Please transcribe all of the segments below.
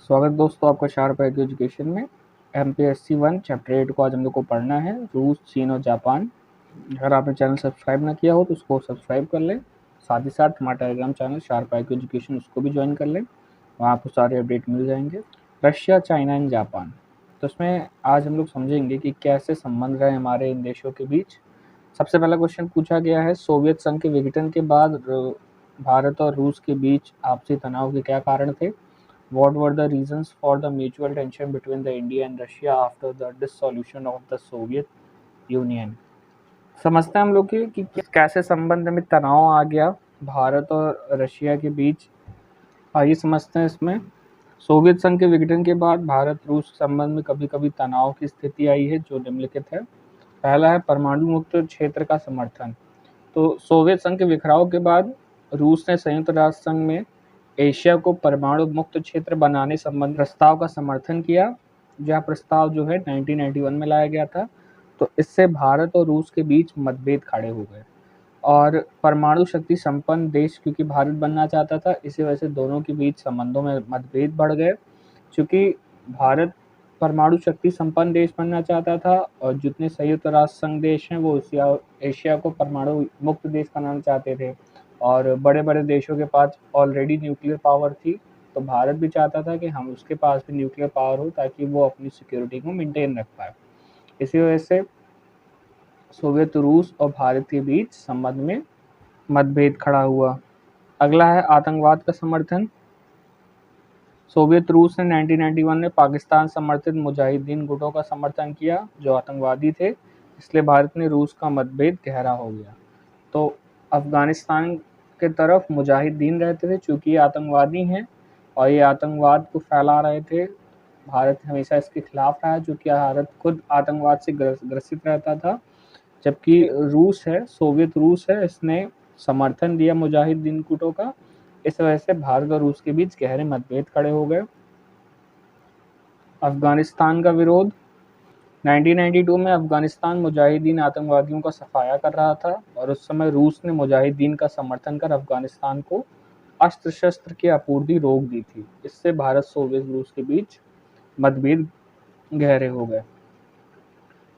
स्वागत दोस्तों आपका शार्प एजुकेशन में। MPSC 1 चैप्टर 8 को आज हम लोग को पढ़ना है, रूस, चीन और जापान। अगर आपने चैनल सब्सक्राइब ना किया हो तो उसको सब्सक्राइब कर लें। साथ ही साथ हमारा टेलीग्राम चैनल शार्प एजुकेशन उसको भी ज्वाइन कर लें, वहाँ आपको सारे अपडेट मिल जाएंगे। रशिया, चाइना एंड जापान, तो इसमें आज हम लोग समझेंगे कि कैसे संबंध रहे हमारे इन देशों के बीच। सबसे पहला क्वेश्चन पूछा गया है, सोवियत संघ के विघटन के बाद भारत और रूस के बीच आपसी तनाव के क्या कारण थे? What were the reasons for the mutual tension between the India and Russia after the dissolution of the Soviet Union? समझते हैं हम लोग कि कैसे संबंध में तनाव आ गया भारत और रशिया के बीच। आइए समझते हैं इसमें। सोवियत संघ के विघटन के बाद भारत रूस संबंध में कभी कभी तनाव की स्थिति आई है, जो निम्नलिखित है। पहला है परमाणु मुक्त क्षेत्र का समर्थन। तो सोवियत संघ के बिखराव के बाद रूस ने संयुक्त राष्ट्र संघ में एशिया को परमाणु मुक्त क्षेत्र बनाने संबंधी प्रस्ताव का समर्थन किया। यह प्रस्ताव जो है 1991 में लाया गया था। तो इससे भारत और रूस के बीच मतभेद खड़े हो गए और परमाणु शक्ति संपन्न देश क्योंकि भारत बनना चाहता था, इसी वजह से दोनों के बीच संबंधों में मतभेद बढ़ गए। क्योंकि भारत परमाणु शक्ति संपन्न देश बनना चाहता था और जितने संयुक्त राष्ट्र संघ देश हैं वो एशिया को परमाणु मुक्त देश बनाना चाहते थे और बड़े बड़े देशों के पास ऑलरेडी न्यूक्लियर पावर थी। तो भारत भी चाहता था कि हम उसके पास भी न्यूक्लियर पावर हो ताकि वो अपनी सिक्योरिटी को मेंटेन रख पाए। इसी वजह से सोवियत रूस और भारत के बीच संबंध में मतभेद खड़ा हुआ। अगला है आतंकवाद का समर्थन। सोवियत रूस ने 1991 में पाकिस्तान समर्थित मुजाहिदीन गुटों का समर्थन किया जो आतंकवादी थे, इसलिए भारत ने रूस का मतभेद गहरा हो गया। तो अफगानिस्तान के तरफ मुजाहिदीन रहते थे, चूँकि ये आतंकवादी हैं और ये आतंकवाद को फैला रहे थे। भारत हमेशा इसके खिलाफ रहा, चूँकि भारत खुद आतंकवाद से ग्रसित रहता था। जबकि रूस है, सोवियत रूस है, इसने समर्थन दिया मुजाहिदीन गुटों का। इस वजह से भारत और रूस के बीच गहरे मतभेद खड़े हो गए। अफगानिस्तान का विरोध। 1992 में अफगानिस्तान मुजाहिदीन आतंकवादियों का सफाया कर रहा था और उस समय रूस ने मुजाहिदीन का समर्थन कर अफगानिस्तान को अस्त्र शस्त्र की आपूर्ति रोक दी थी। इससे भारत सोवियत रूस के बीच मतभेद गहरे हो गए।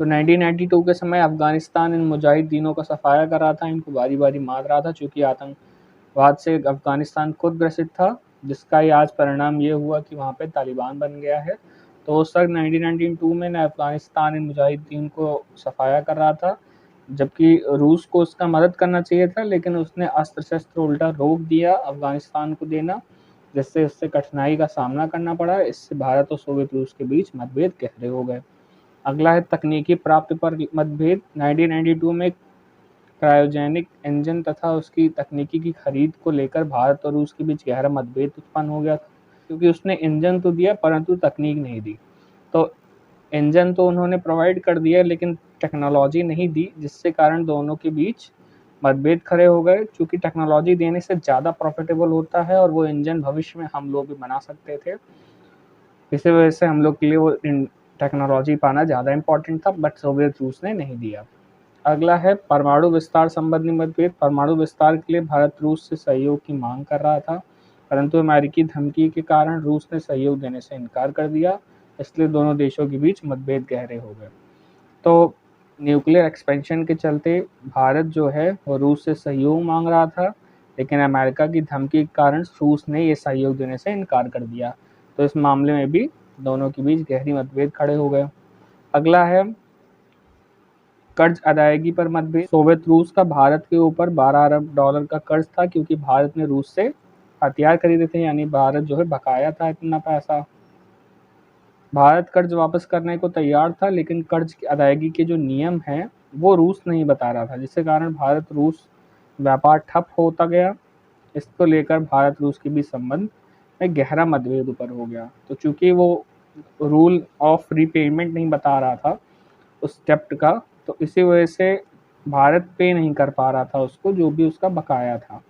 तो 1992 के समय अफगानिस्तान इन मुजाहिदीनों का सफाया कर रहा था, इनको बारी बारी मार रहा था, चूँकि आतंकवाद से अफगानिस्तान खुद ग्रसित था, जिसका ही आज परिणाम ये हुआ कि वहाँ पे तालिबान बन गया है। तो उस वक्त 1992 में अफगानिस्तान इन मुजाहिदीन को सफाया कर रहा था, जबकि रूस को उसका मदद करना चाहिए था, लेकिन उसने अस्त्र शस्त्र उल्टा रोक दिया अफगानिस्तान को देना, जिससे उससे कठिनाई का सामना करना पड़ा। इससे भारत और सोवियत रूस के बीच मतभेद गहरे हो गए। अगला है तकनीकी प्राप्ति पर मतभेद। 1992 में क्रायोजेनिक इंजन तथा उसकी तकनीकी की खरीद को लेकर भारत और रूस के बीच गहरा मतभेद उत्पन्न हो गया था, क्योंकि उसने इंजन तो दिया परंतु तकनीक नहीं दी। तो इंजन तो उन्होंने प्रोवाइड कर दिया लेकिन टेक्नोलॉजी नहीं दी, जिससे कारण दोनों के बीच मतभेद खड़े हो गए। क्योंकि टेक्नोलॉजी देने से ज़्यादा प्रॉफिटेबल होता है और वो इंजन भविष्य में हम लोग भी बना सकते थे। इसी वजह से हम लोग के लिए वो टेक्नोलॉजी पाना ज़्यादा इम्पोर्टेंट था, बट सोवियत रूस ने नहीं दिया। अगला है परमाणु विस्तार संबंधी मतभेद। परमाणु विस्तार के लिए भारत रूस से सहयोग की मांग कर रहा था, परंतु अमेरिकी धमकी के कारण रूस ने सहयोग देने से इनकार कर दिया, इसलिए दोनों देशों के बीच मतभेद गहरे हो गए। तो न्यूक्लियर एक्सपेंशन के चलते भारत जो है वो रूस से सहयोग मांग रहा था, लेकिन अमेरिका की धमकी के कारण रूस ने ये सहयोग देने से इनकार कर दिया। तो इस मामले में भी दोनों के बीच गहरी मतभेद खड़े हो गए। अगला है कर्ज अदायगी पर मतभेद। सोवियत रूस का भारत के ऊपर $12 अरब का कर्ज था, क्योंकि भारत ने रूस से हथियार खरीदे थे, यानी भारत जो है बकाया था इतना पैसा। भारत कर्ज वापस करने को तैयार था, लेकिन कर्ज की अदायगी के जो नियम हैं वो रूस नहीं बता रहा था, जिसके कारण भारत रूस व्यापार ठप होता गया। इसको लेकर भारत रूस के बीच संबंध में गहरा मतभेद ऊपर हो गया। तो चूंकि वो रूल ऑफ रीपेमेंट नहीं बता रहा था उस डेप्ट का, तो इसी वजह से भारत पे नहीं कर पा रहा था उसको, जो भी उसका बकाया था।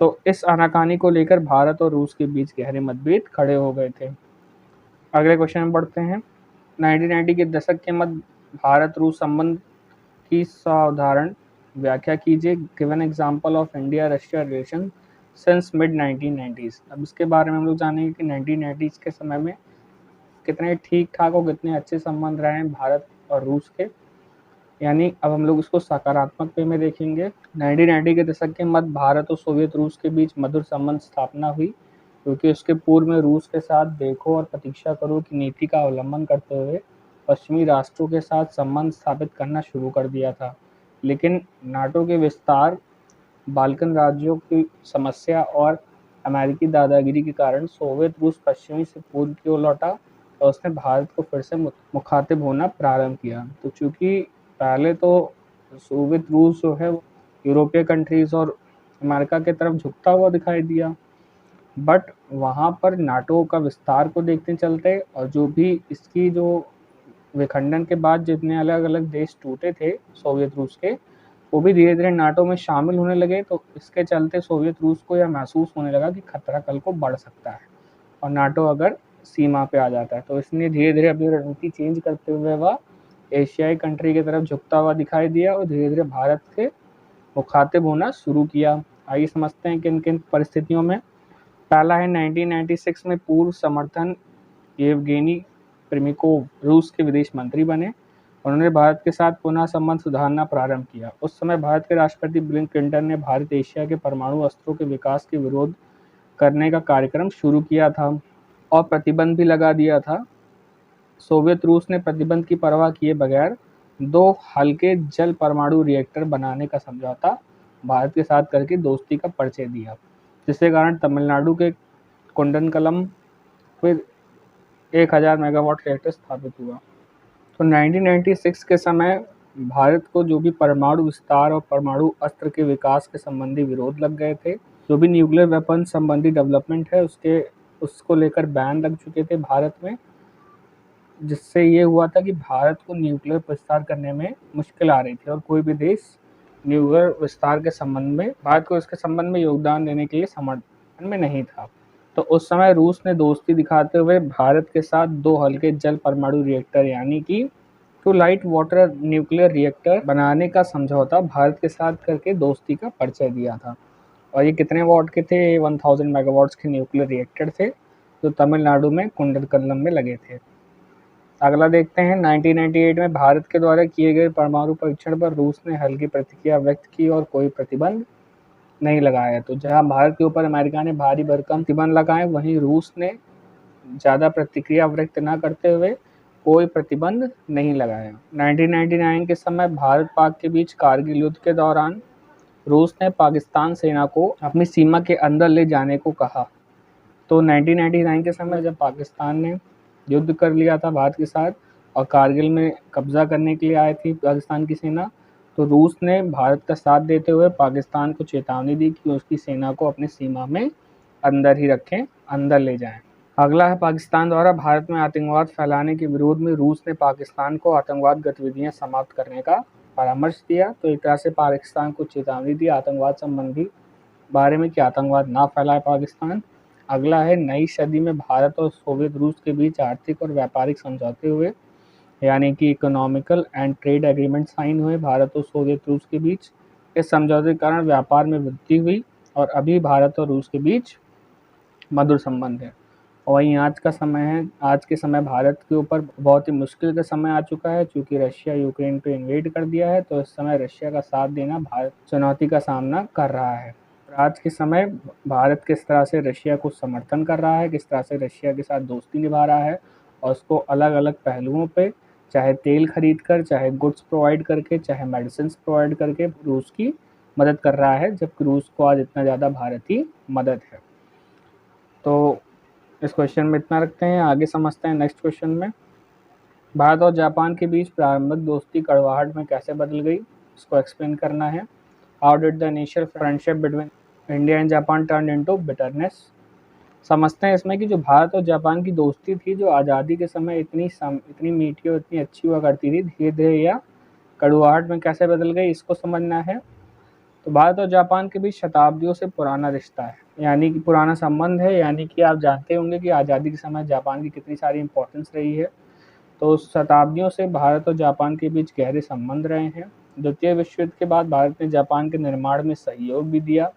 तो इस आनाकानी को लेकर भारत और रूस के बीच गहरे मतभेद खड़े हो गए थे। अगले क्वेश्चन में बढ़ते हैं। 1990 के दशक के मध्य भारत रूस संबंध की साधारण व्याख्या कीजिए। Given example of India Russia relation since mid 1990s। अब इसके बारे में हम लोग जानेंगे कि 1990s के समय में कितने ठीक ठाक और कितने अच्छे संबंध रहे हैं भारत और रूस के, यानी अब हम लोग इसको सकारात्मक वे में देखेंगे। 1990 के दशक के मध्य भारत और सोवियत रूस के बीच मधुर संबंध स्थापना हुई, क्योंकि उसके पूर्व में रूस के साथ देखो और प्रतीक्षा करो की नीति का अवलंबन करते हुए पश्चिमी राष्ट्रों के साथ संबंध स्थापित करना शुरू कर दिया था। लेकिन नाटो के विस्तार, बाल्कन राज्यों की समस्या और अमेरिकी दादागिरी के कारण सोवियत रूस पश्चिमी से पूर्व की ओर लौटा और उसने भारत को फिर से मुखातिब होना प्रारंभ किया। तो चूंकि पहले तो सोवियत रूस जो है यूरोपीय कंट्रीज और अमेरिका की तरफ झुकता हुआ दिखाई दिया, बट वहाँ पर नाटो का विस्तार को देखते चलते और जो भी इसकी जो विखंडन के बाद जितने अलग अलग देश टूटे थे सोवियत रूस के, वो भी धीरे धीरे नाटो में शामिल होने लगे। तो इसके चलते सोवियत रूस को यह महसूस होने लगा कि खतरा कल को बढ़ सकता है और नाटो अगर सीमा पे आ जाता है, तो इसने धीरे धीरे अपनी रणनीति चेंज करते हुए वह एशियाई कंट्री की तरफ झुकता हुआ दिखाई दिया और धीरे धीरे भारत के मुखातिब होना शुरू किया। आइए समझते हैं किन किन परिस्थितियों में। पहला है 1996 में पूर्व समर्थन येवगेनी प्रिमिकोव रूस के विदेश मंत्री बने। उन्होंने भारत के साथ पुनः संबंध सुधारना प्रारंभ किया। उस समय भारत के राष्ट्रपति बिल क्लिंटन ने भारत एशिया के परमाणु अस्त्रों के विकास के विरोध करने का कार्यक्रम शुरू किया था और प्रतिबंध भी लगा दिया था। सोवियत रूस ने प्रतिबंध की परवाह किए बगैर 2 हल्के जल परमाणु रिएक्टर बनाने का समझौता भारत के साथ करके दोस्ती का परिचय दिया, जिसके कारण तमिलनाडु के कुंडनकलम में 1000 मेगावाट रिएक्टर स्थापित हुआ। तो 1996 के समय भारत को जो भी परमाणु विस्तार और परमाणु अस्त्र के विकास के संबंधी विरोध लग गए थे, जो भी न्यूक्लियर वेपन संबंधी डेवलपमेंट है उसको लेकर बैन लग चुके थे भारत में, जिससे ये हुआ था कि भारत को न्यूक्लियर विस्तार करने में मुश्किल आ रही थी और कोई भी देश न्यूक्लियर विस्तार के संबंध में भारत को इसके संबंध में योगदान देने के लिए समर्थन में नहीं था। तो उस समय रूस ने दोस्ती दिखाते हुए भारत के साथ 2 हल्के जल परमाणु रिएक्टर यानी कि 2 लाइट वाटर न्यूक्लियर रिएक्टर बनाने का समझौता भारत के साथ करके दोस्ती का परिचय दिया था। और ये कितने वाट के थे? 1000 मेगावाट्स के न्यूक्लियर रिएक्टर थे जो तमिलनाडु में कुंडलकल्लम में लगे थे। अगला देखते हैं 1998 में भारत के द्वारा किए गए परमाणु परीक्षण पर रूस ने हल्की प्रतिक्रिया व्यक्त की और कोई प्रतिबंध नहीं लगाया। तो जहां भारत के ऊपर अमेरिका ने भारी भरकम प्रतिबंध लगाए, वहीं रूस ने ज़्यादा प्रतिक्रिया व्यक्त न करते हुए कोई प्रतिबंध नहीं लगाया। 1999 के समय भारत पाक के बीच कारगिल युद्ध के दौरान रूस ने पाकिस्तान सेना को अपनी सीमा के अंदर ले जाने को कहा। तो 1999 के समय जब पाकिस्तान ने युद्ध कर लिया था भारत के साथ और कारगिल में कब्जा करने के लिए आई थी पाकिस्तान की सेना, तो रूस ने भारत का साथ देते हुए पाकिस्तान को चेतावनी दी कि उसकी सेना को अपनी सीमा में अंदर ही रखें, अंदर ले जाएं। अगला है पाकिस्तान द्वारा भारत में आतंकवाद फैलाने के विरोध में रूस ने पाकिस्तान को आतंकवाद गतिविधियां समाप्त करने का परामर्श दिया। तो एक तरह से पाकिस्तान को चेतावनी दी आतंकवाद संबंधी बारे में कि आतंकवाद ना फैलाए पाकिस्तान। अगला है नई सदी में भारत और सोवियत रूस के बीच आर्थिक और व्यापारिक समझौते हुए, यानी कि economical and trade agreement sign हुए भारत और सोवियत रूस के बीच। इस समझौते के कारण व्यापार में वृद्धि हुई और अभी भारत और रूस के बीच मधुर संबंध है। और वहीं आज का समय है, आज के समय भारत के ऊपर बहुत ही मुश्किल का समय आ चुका है, क्योंकि रशिया यूक्रेन पे इन्वेड कर दिया है। तो इस समय रशिया का साथ देना भारत चुनौती का सामना कर रहा है। आज के समय भारत किस तरह से रशिया को समर्थन कर रहा है, किस तरह से रशिया के साथ दोस्ती निभा रहा है और उसको अलग अलग पहलुओं पे, चाहे तेल खरीद कर, चाहे गुड्स प्रोवाइड करके, चाहे मेडिसिन प्रोवाइड करके रूस की मदद कर रहा है, जबकि रूस को आज इतना ज़्यादा भारत की मदद है। तो इस क्वेश्चन में इतना रखते हैं, आगे समझते हैं नेक्स्ट क्वेश्चन में। भारत और जापान के बीच प्रारंभिक दोस्ती कड़वाहट में कैसे बदल गई, इसको एक्सप्लेन करना है। How did the initial friendship between India and Japan turn into bitterness. समझते हैं इसमें कि जो भारत और जापान की दोस्ती थी, जो आज़ादी के समय इतनी मीठी और इतनी अच्छी हुआ करती थी, धीरे धीरे या कड़वाहट में कैसे बदल गई, इसको समझना है। तो भारत और जापान के बीच शताब्दियों से पुराना रिश्ता है, यानी कि पुराना संबंध है। यानी कि आप जानते होंगे कि आज़ादी के समय जापान की कितनी सारी इम्पोर्टेंस रही है। तो शताब्दियों से भारत और जापान के बीच गहरे संबंध रहे हैं। द्वितीय विश्व युद्ध के बाद भारत ने जापान के निर्माण में सहयोग भी दिया,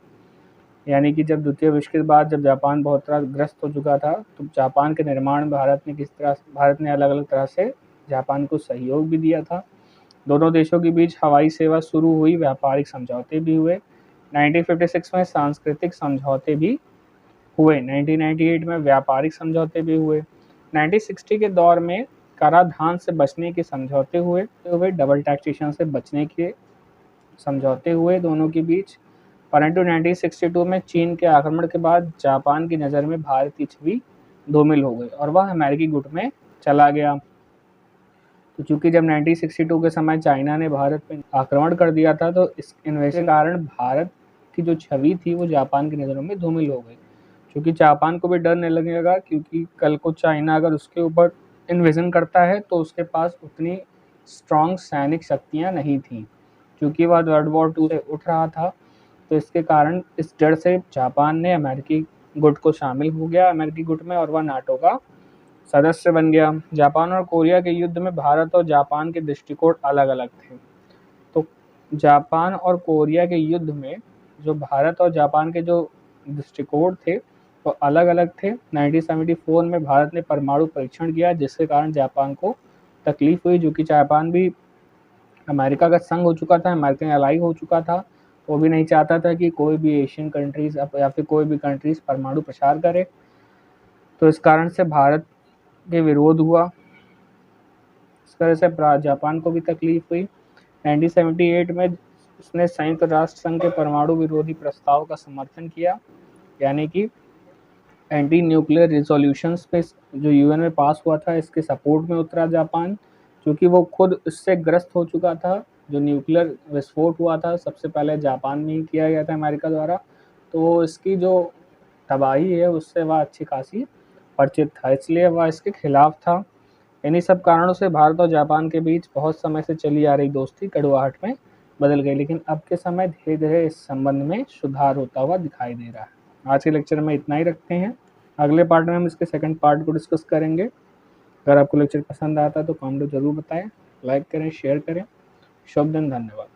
यानी कि जब द्वितीय विश्व के बाद जब जापान बहुत तरह ग्रस्त हो चुका था, तो जापान के निर्माण में भारत ने अलग अलग तरह से जापान को सहयोग भी दिया था। दोनों देशों के बीच हवाई सेवा शुरू हुई, व्यापारिक समझौते भी हुए। 1956 में सांस्कृतिक समझौते भी हुए। 1998 में व्यापारिक समझौते भी हुए। 1960 के दौर में कराधान से बचने के समझौते हुए, डबल टैक्सेशन से बचने के समझौते हुए दोनों के बीच। परंतु 1962 में चीन के आक्रमण के बाद जापान की नज़र में भारत की छवि धूमिल हो गई और वह अमेरिकी गुट में चला गया। तो चूंकि जब 1962 के समय चाइना ने भारत पर आक्रमण कर दिया था, तो इस इन्वेजन के कारण भारत की जो छवि थी वो जापान की नज़रों में धूमिल हो गई। क्योंकि जापान को भी डर नहीं लगेगा, क्योंकि कल को चाइना अगर उसके ऊपर इन्वेजन करता है तो उसके पास उतनी स्ट्रॉन्ग सैनिक शक्तियाँ नहीं थी, क्योंकि वह वर्ल्ड वॉर 2 से उठ रहा था। तो इसके कारण इस डर से जापान ने अमेरिकी गुट को शामिल हो गया अमेरिकी गुट में, और वह नाटो का सदस्य बन गया। जापान और कोरिया के युद्ध में भारत और जापान के दृष्टिकोण अलग अलग थे। तो जापान और कोरिया के युद्ध में जो भारत और जापान के जो दृष्टिकोण थे वो अलग अलग थे। 1974 में भारत ने परमाणु परीक्षण किया, जिसके कारण जापान को तकलीफ हुई, जो कि जापान भी अमेरिका का संग हो चुका था, अमेरिकन एलाई हो चुका था। वो भी नहीं चाहता था कि कोई भी एशियन कंट्रीज या फिर कोई भी कंट्रीज परमाणु प्रसार करे। तो इस कारण से भारत के विरोध हुआ। इस तरह से जापान को भी तकलीफ हुई। 1978 में उसने संयुक्त राष्ट्र संघ के परमाणु विरोधी प्रस्ताव का समर्थन किया, यानी कि एंटी न्यूक्लियर रिजोल्यूशंस पे जो यूएन में पास हुआ था, इसके सपोर्ट में उतरा जापान, क्योंकि वो खुद इससे ग्रस्त हो चुका था। जो न्यूक्लियर विस्फोट हुआ था सबसे पहले जापान में ही किया गया था अमेरिका द्वारा, तो इसकी जो तबाही है उससे वह अच्छी खासी परिचित था, इसलिए वह इसके खिलाफ था। इन्हीं सब कारणों से भारत और जापान के बीच बहुत समय से चली आ रही दोस्ती कड़वाहट में बदल गई, लेकिन अब के समय धीरे धीरे इस संबंध में सुधार होता हुआ दिखाई दे रहा है। आज के लेक्चर में इतना ही रखते हैं। अगले पार्ट में हम इसके सेकंड पार्ट को डिस्कस करेंगे। अगर आपको लेक्चर पसंद आता है तो कमेंट जरूर बताएं, लाइक करें, शेयर करें। शुभ दिन, धन्यवाद।